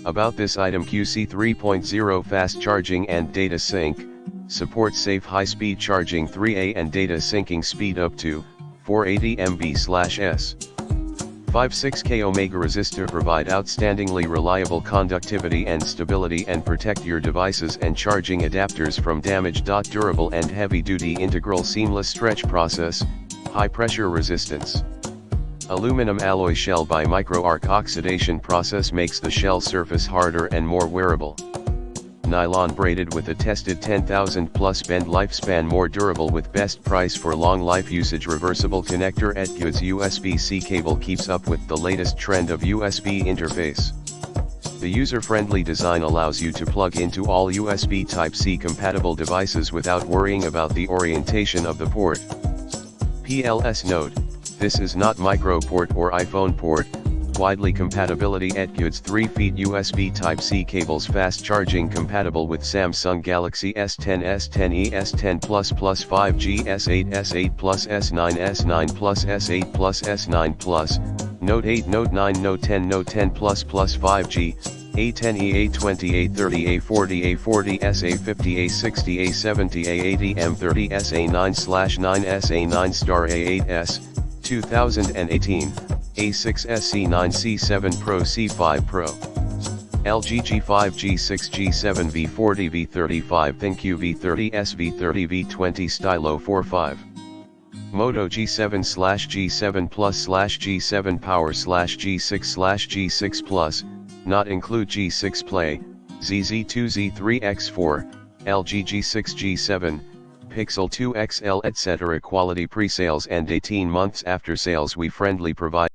About this item: QC 3.0 fast charging and data sync, supports safe high-speed charging 3A and data syncing speed up to 480 MB/s. 5.6K Omega resistor provide outstandingly reliable conductivity and stability and protect your devices and charging adapters from damage. Durable and heavy-duty integral seamless stretch process, high pressure resistance. Aluminum alloy shell by micro-arc oxidation process makes the shell surface harder and more wearable. Nylon braided with a tested 10,000 plus bend lifespan, more durable with best price for long life usage. Reversible connector etguuds USB-C cable keeps up with the latest trend of USB interface. The user-friendly design allows you to plug into all USB Type-C compatible devices without worrying about the orientation of the port. PLS note: this is not micro port or iPhone port. Widely compatibility: etguuds 3 feet USB Type-C cables, fast charging, compatible with Samsung Galaxy S10, S10e, S10 Plus, 5G, S8, S8 Plus, S9, S9 Plus, S8 Plus, S9 Plus, Note 8, Note 9, Note 10, Note 10 Plus, 5G, A10e, A20, A30, A40, A40, SA50, A60, A70, A80, M30, SA9/9, SA9 Star, A8s, 2018. A6 SC9 C7 Pro C5 Pro LG G5 G6 G7 V40 V35 ThinQ V30 S V30 V20 Stylo 45 Moto G7/G7 Plus/G7 Power/G6/G6 Plus, not include G6 Play, ZZ2 Z3 X4, LG G6 G7, Pixel 2 XL etc. Quality pre-sales and 18 months after sales. We friendly provide